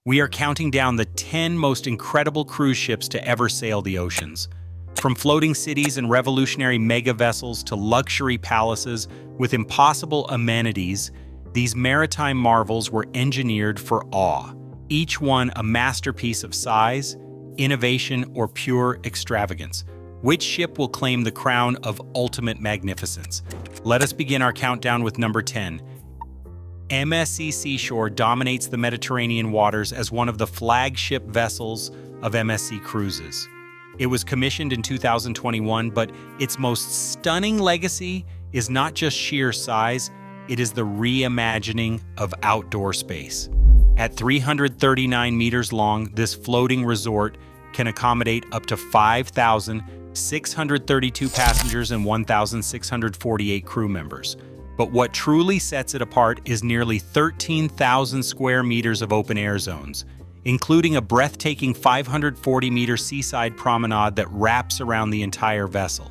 We are counting down the 10 most incredible cruise ships to ever sail the oceans. From floating cities and revolutionary mega vessels to luxury palaces with impossible amenities, these maritime marvels were engineered for awe, each one a masterpiece of size, innovation, or pure extravagance. Which ship will claim the crown of ultimate magnificence? Let us begin our countdown with number 10. MSC Seashore dominates the Mediterranean waters as one of the flagship vessels of MSC Cruises. It was commissioned in 2021, but its most stunning legacy is not just sheer size, it is the reimagining of outdoor space. At 339 meters long, this floating resort can accommodate up to 5,632 passengers and 1,648 crew members. But what truly sets it apart is nearly 13,000 square meters of open-air zones, including a breathtaking 540-meter seaside promenade that wraps around the entire vessel.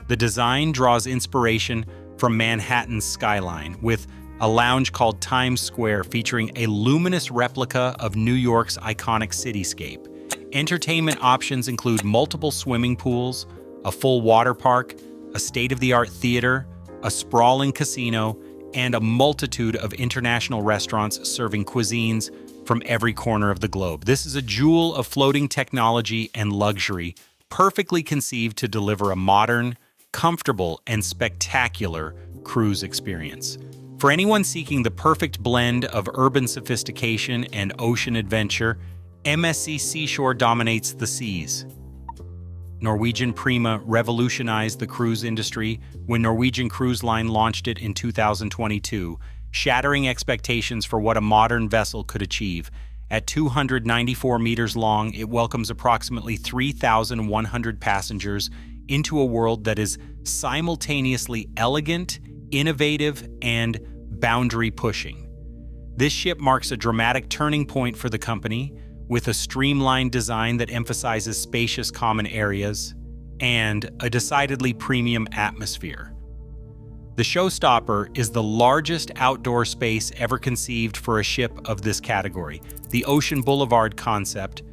The design draws inspiration from Manhattan's skyline, with a lounge called Times Square featuring a luminous replica of New York's iconic cityscape. Entertainment options include multiple swimming pools, a full water park, a state-of-the-art theater, a sprawling casino, and a multitude of international restaurants serving cuisines from every corner of the globe. This is a jewel of floating technology and luxury, perfectly conceived to deliver a modern, comfortable, and spectacular cruise experience. For anyone seeking the perfect blend of urban sophistication and ocean adventure, MSC Seashore dominates the seas. Norwegian Prima revolutionized the cruise industry when Norwegian Cruise Line launched it in 2022, shattering expectations for what a modern vessel could achieve. At 294 meters long, it welcomes approximately 3,100 passengers into a world that is simultaneously elegant, innovative, and boundary-pushing. This ship marks a dramatic turning point for the company, with a streamlined design that emphasizes spacious common areas and a decidedly premium atmosphere. The showstopper is the largest outdoor space ever conceived for a ship of this category, the Ocean Boulevard concept,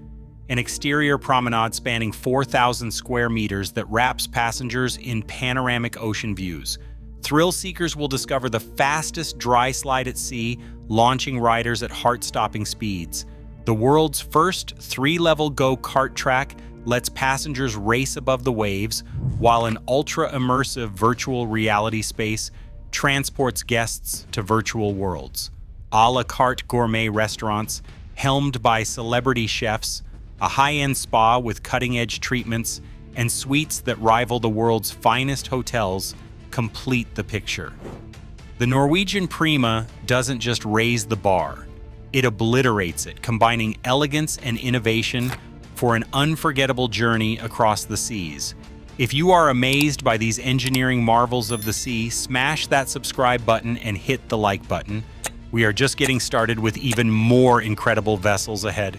an exterior promenade spanning 4,000 square meters that wraps passengers in panoramic ocean views. Thrill seekers will discover the fastest dry slide at sea, launching riders at heart-stopping speeds. The world's first 3-level go-kart track lets passengers race above the waves, while an ultra-immersive virtual reality space transports guests to virtual worlds. A la carte gourmet restaurants, helmed by celebrity chefs, a high-end spa with cutting-edge treatments, and suites that rival the world's finest hotels complete the picture. The Norwegian Prima doesn't just raise the bar, it obliterates it, combining elegance and innovation for an unforgettable journey across the seas. If you are amazed by these engineering marvels of the sea, smash that subscribe button and hit the like button. We are just getting started with even more incredible vessels ahead.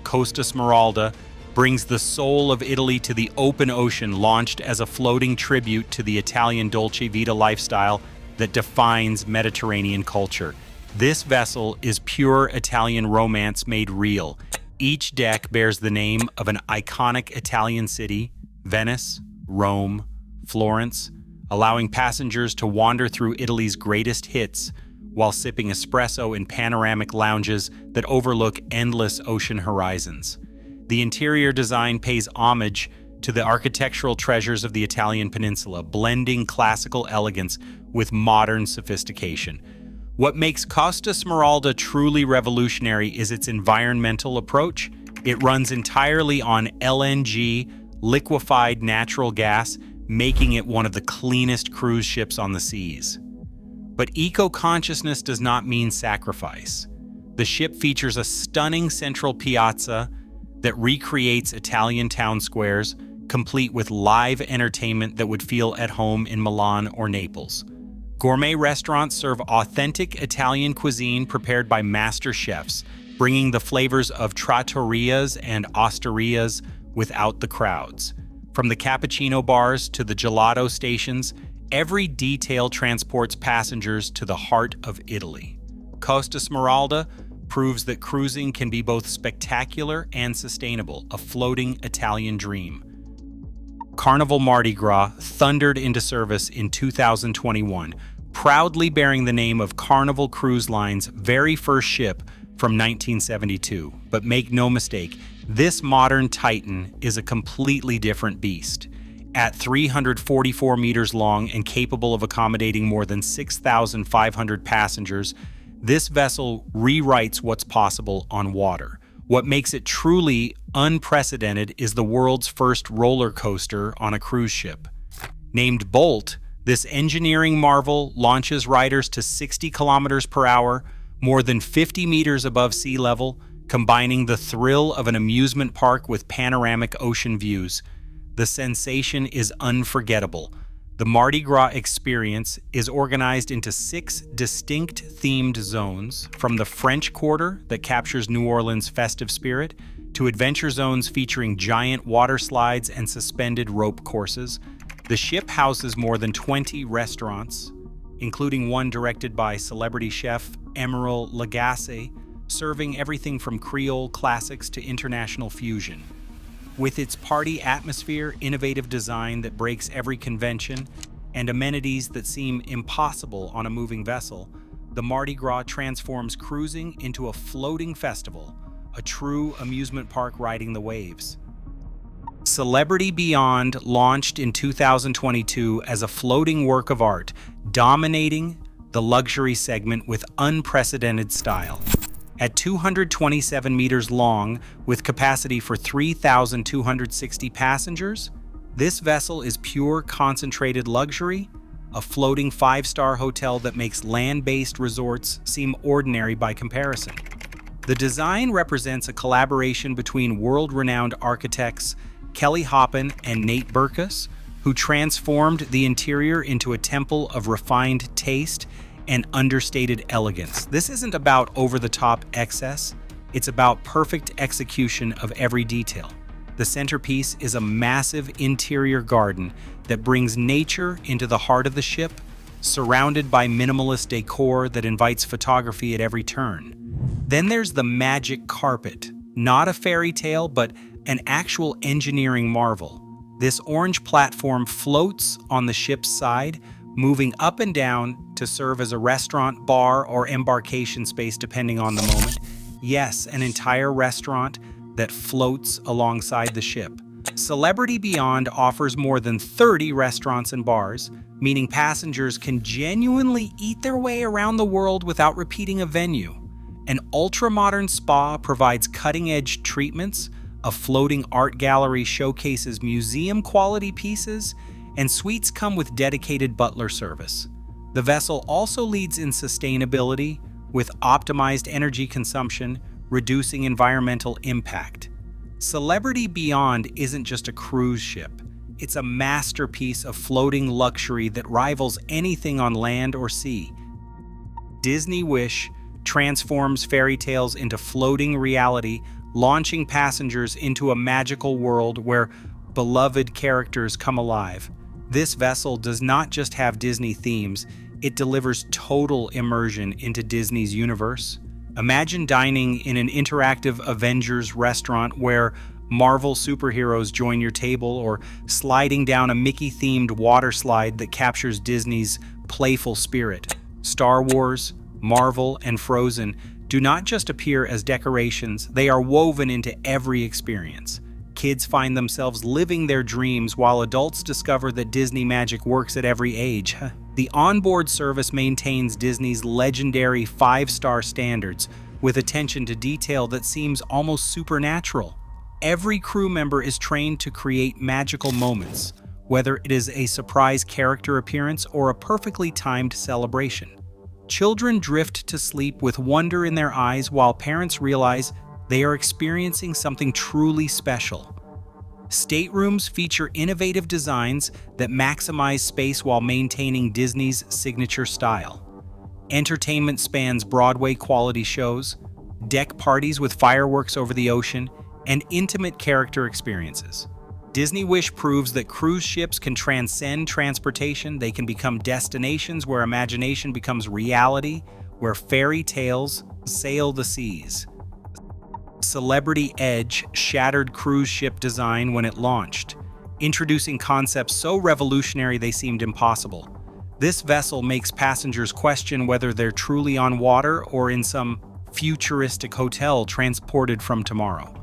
Costa Smeralda brings the soul of Italy to the open ocean, launched as a floating tribute to the Italian Dolce Vita lifestyle that defines Mediterranean culture. This vessel is pure Italian romance made real. Each deck bears the name of an iconic Italian city, Venice, Rome, Florence, allowing passengers to wander through Italy's greatest hits while sipping espresso in panoramic lounges that overlook endless ocean horizons. The interior design pays homage to the architectural treasures of the Italian peninsula, blending classical elegance with modern sophistication. What makes Costa Smeralda truly revolutionary is its environmental approach. It runs entirely on LNG, liquefied natural gas, making it one of the cleanest cruise ships on the seas. But eco-consciousness does not mean sacrifice. The ship features a stunning central piazza that recreates Italian town squares, complete with live entertainment that would feel at home in Milan or Naples. Gourmet restaurants serve authentic Italian cuisine prepared by master chefs, bringing the flavors of trattorias and osterias without the crowds. From the cappuccino bars to the gelato stations, every detail transports passengers to the heart of Italy. Costa Smeralda proves that cruising can be both spectacular and sustainable, a floating Italian dream. Carnival Mardi Gras thundered into service in 2021, proudly bearing the name of Carnival Cruise Line's very first ship from 1972. But make no mistake, this modern titan is a completely different beast. At 344 meters long and capable of accommodating more than 6,500 passengers, this vessel rewrites what's possible on water. What makes it truly unprecedented is the world's first roller coaster on a cruise ship. Named Bolt, this engineering marvel launches riders to 60 kilometers per hour, more than 50 meters above sea level, combining the thrill of an amusement park with panoramic ocean views. The sensation is unforgettable. The Mardi Gras experience is organized into 6 distinct themed zones, from the French Quarter that captures New Orleans' festive spirit, to adventure zones featuring giant water slides and suspended rope courses. The ship houses more than 20 restaurants, including one directed by celebrity chef Emeril Lagasse, serving everything from Creole classics to international fusion. With its party atmosphere, innovative design that breaks every convention, and amenities that seem impossible on a moving vessel, the Mardi Gras transforms cruising into a floating festival, a true amusement park riding the waves. Celebrity Beyond launched in 2022 as a floating work of art, dominating the luxury segment with unprecedented style. At 227 meters long, with capacity for 3,260 passengers, this vessel is pure concentrated luxury, a floating 5-star hotel that makes land-based resorts seem ordinary by comparison. The design represents a collaboration between world-renowned architects Kelly Hoppen and Nate Berkus, who transformed the interior into a temple of refined taste and understated elegance. This isn't about over-the-top excess, it's about perfect execution of every detail. The centerpiece is a massive interior garden that brings nature into the heart of the ship, surrounded by minimalist decor that invites photography at every turn. Then there's the magic carpet, not a fairy tale, but an actual engineering marvel. This orange platform floats on the ship's side, moving up and down to serve as a restaurant, bar, or embarkation space depending on the moment. Yes, an entire restaurant that floats alongside the ship. Celebrity Beyond offers more than 30 restaurants and bars, meaning passengers can genuinely eat their way around the world without repeating a venue. An ultra-modern spa provides cutting-edge treatments, a floating art gallery showcases museum-quality pieces, and suites come with dedicated butler service. The vessel also leads in sustainability, with optimized energy consumption, reducing environmental impact. Celebrity Beyond isn't just a cruise ship. It's a masterpiece of floating luxury that rivals anything on land or sea. Disney Wish transforms fairy tales into floating reality, launching passengers into a magical world where beloved characters come alive. This vessel does not just have Disney themes, it delivers total immersion into Disney's universe. Imagine dining in an interactive Avengers restaurant where Marvel superheroes join your table, or sliding down a Mickey-themed water slide that captures Disney's playful spirit. Star Wars, Marvel, and Frozen do not just appear as decorations, they are woven into every experience. Kids find themselves living their dreams while adults discover that Disney magic works at every age. The onboard service maintains Disney's legendary 5-star standards with attention to detail that seems almost supernatural. Every crew member is trained to create magical moments, whether it is a surprise character appearance or a perfectly timed celebration. Children drift to sleep with wonder in their eyes while parents realize they are experiencing something truly special. Staterooms feature innovative designs that maximize space while maintaining Disney's signature style. Entertainment spans Broadway quality shows, deck parties with fireworks over the ocean, and intimate character experiences. Disney Wish proves that cruise ships can transcend transportation. They can become destinations where imagination becomes reality, where fairy tales sail the seas. Celebrity Edge shattered cruise ship design when it launched, introducing concepts so revolutionary they seemed impossible. This vessel makes passengers question whether they're truly on water or in some futuristic hotel transported from tomorrow.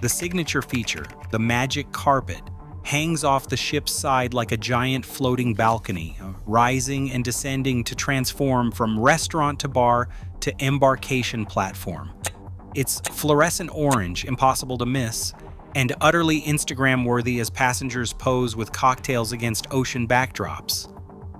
The signature feature, the magic carpet, hangs off the ship's side like a giant floating balcony, rising and descending to transform from restaurant to bar to embarkation platform. It's fluorescent orange, impossible to miss, and utterly Instagram-worthy as passengers pose with cocktails against ocean backdrops.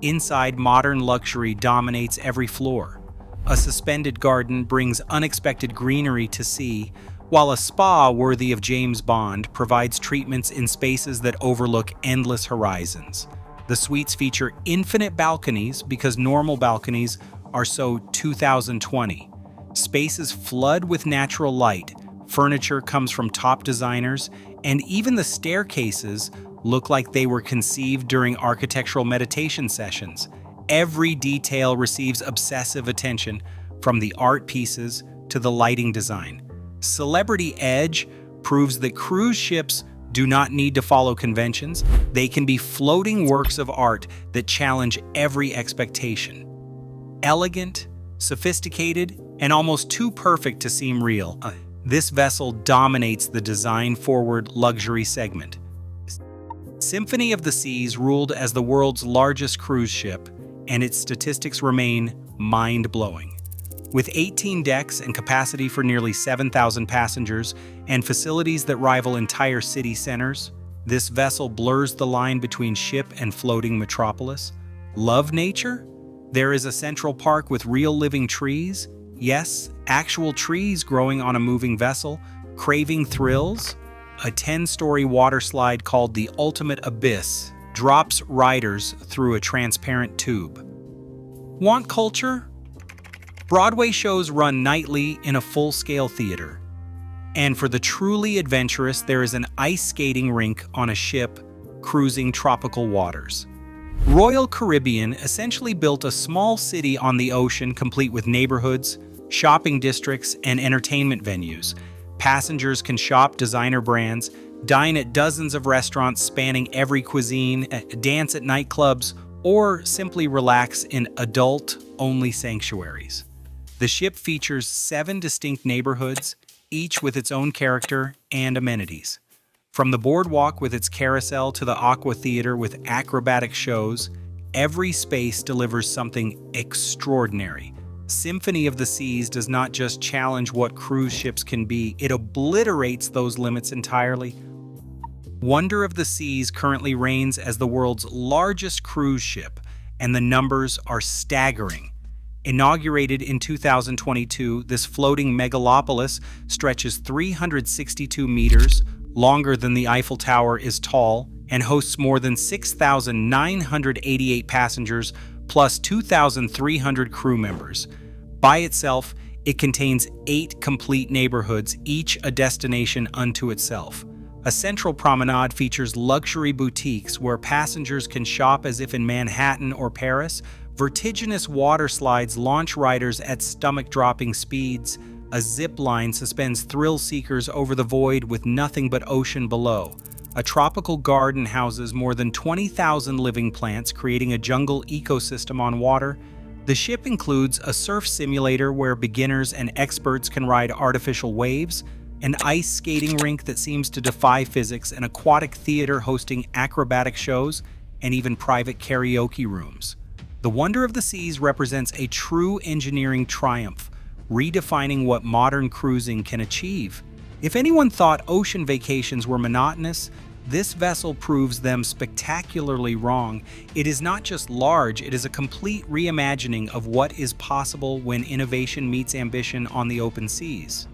Inside, modern luxury dominates every floor. A suspended garden brings unexpected greenery to sea, while a spa worthy of James Bond provides treatments in spaces that overlook endless horizons. The suites feature infinite balconies because normal balconies are so 2020. Spaces flood with natural light, furniture comes from top designers, and even the staircases look like they were conceived during architectural meditation sessions. Every detail receives obsessive attention, from the art pieces to the lighting design. Celebrity Edge proves that cruise ships do not need to follow conventions. They can be floating works of art that challenge every expectation. Elegant, sophisticated, and almost too perfect to seem real, this vessel dominates the design-forward luxury segment. Symphony of the Seas ruled as the world's largest cruise ship, and its statistics remain mind-blowing. With 18 decks and capacity for nearly 7,000 passengers and facilities that rival entire city centers, this vessel blurs the line between ship and floating metropolis. Love nature? There is a central park with real living trees. Yes, actual trees growing on a moving vessel. Craving thrills? A 10-story water slide called the Ultimate Abyss drops riders through a transparent tube. Want culture? Broadway shows run nightly in a full-scale theater. And for the truly adventurous, there is an ice skating rink on a ship cruising tropical waters. Royal Caribbean essentially built a small city on the ocean complete with neighborhoods, shopping districts, and entertainment venues. Passengers can shop designer brands, dine at dozens of restaurants spanning every cuisine, dance at nightclubs, or simply relax in adult-only sanctuaries. The ship features 7 distinct neighborhoods, each with its own character and amenities. From the boardwalk with its carousel to the aqua theater with acrobatic shows, every space delivers something extraordinary. Symphony of the Seas does not just challenge what cruise ships can be, it obliterates those limits entirely. Wonder of the Seas currently reigns as the world's largest cruise ship, and the numbers are staggering. Inaugurated in 2022, this floating megalopolis stretches 362 meters, longer than the Eiffel Tower is tall, and hosts more than 6,988 passengers plus 2,300 crew members. By itself, it contains 8 complete neighborhoods, each a destination unto itself. A central promenade features luxury boutiques where passengers can shop as if in Manhattan or Paris. Vertiginous water slides launch riders at stomach-dropping speeds. A zip line suspends thrill seekers over the void with nothing but ocean below. A tropical garden houses more than 20,000 living plants, creating a jungle ecosystem on water. The ship includes a surf simulator where beginners and experts can ride artificial waves, an ice skating rink that seems to defy physics, an aquatic theater hosting acrobatic shows, and even private karaoke rooms. The Wonder of the Seas represents a true engineering triumph, redefining what modern cruising can achieve. If anyone thought ocean vacations were monotonous, this vessel proves them spectacularly wrong. It is not just large, it is a complete reimagining of what is possible when innovation meets ambition on the open seas.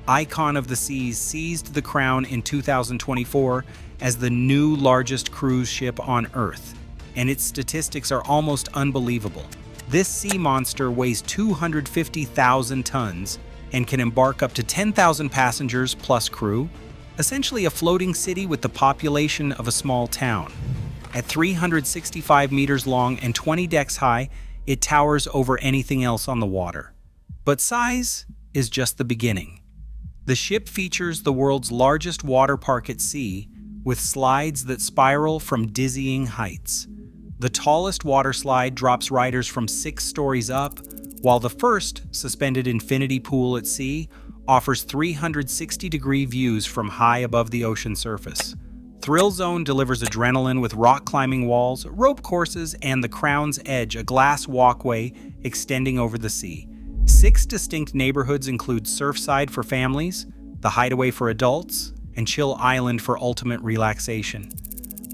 Icon of the Seas seized the crown in 2024 as the new largest cruise ship on Earth, and its statistics are almost unbelievable. This sea monster weighs 250,000 tons and can embark up to 10,000 passengers plus crew, essentially a floating city with the population of a small town. At 365 meters long and 20 decks high, it towers over anything else on the water. But size is just the beginning. The ship features the world's largest water park at sea, with slides that spiral from dizzying heights. The tallest water slide drops riders from 6 stories up, while the first, suspended infinity pool at sea, offers 360-degree views from high above the ocean surface. Thrill Zone delivers adrenaline with rock climbing walls, rope courses, and the Crown's Edge, a glass walkway extending over the sea. 6 distinct neighborhoods include Surfside for families, the Hideaway for adults, and Chill Island for ultimate relaxation.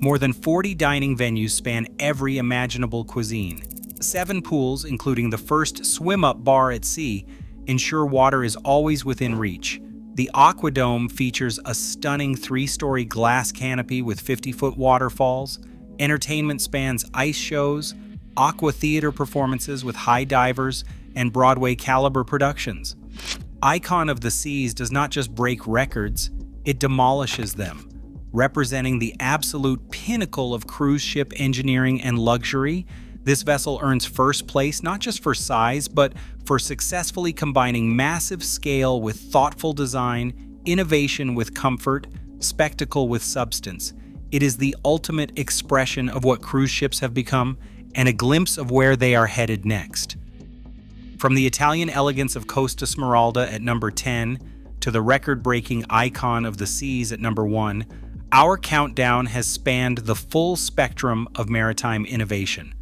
More than 40 dining venues span every imaginable cuisine. 7 pools, including the first swim-up bar at sea, ensure water is always within reach. The Aquadome features a stunning 3-story glass canopy with 50-foot waterfalls. Entertainment spans ice shows, aqua theater performances with high divers, and Broadway-caliber productions. Icon of the Seas does not just break records, it demolishes them. Representing the absolute pinnacle of cruise ship engineering and luxury, this vessel earns first place not just for size, but for successfully combining massive scale with thoughtful design, innovation with comfort, spectacle with substance. It is the ultimate expression of what cruise ships have become and a glimpse of where they are headed next. From the Italian elegance of Costa Smeralda at number 10 to the record-breaking Icon of the Seas at number 1, our countdown has spanned the full spectrum of maritime innovation.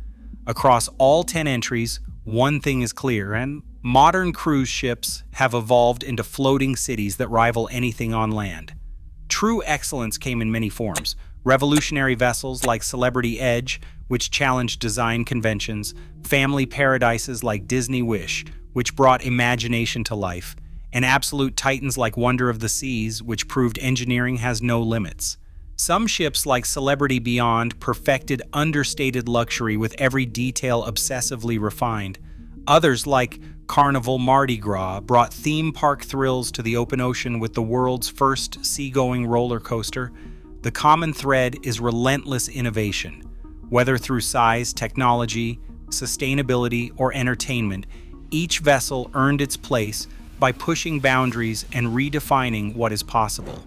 Across all 10 entries, one thing is clear, and modern cruise ships have evolved into floating cities that rival anything on land. True excellence came in many forms. Revolutionary vessels like Celebrity Edge, which challenged design conventions, family paradises like Disney Wish, which brought imagination to life, and absolute titans like Wonder of the Seas, which proved engineering has no limits. Some ships like Celebrity Beyond perfected understated luxury with every detail obsessively refined. Others like Carnival Mardi Gras brought theme park thrills to the open ocean with the world's first seagoing roller coaster. The common thread is relentless innovation. Whether through size, technology, sustainability, or entertainment, each vessel earned its place by pushing boundaries and redefining what is possible.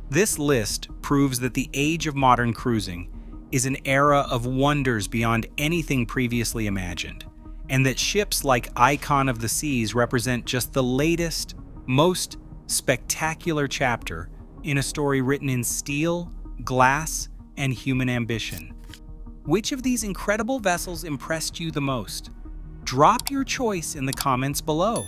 This list proves that the age of modern cruising is an era of wonders beyond anything previously imagined, and that ships like Icon of the Seas represent just the latest, most spectacular chapter in a story written in steel, glass, and human ambition. Which of these incredible vessels impressed you the most? Drop your choice in the comments below.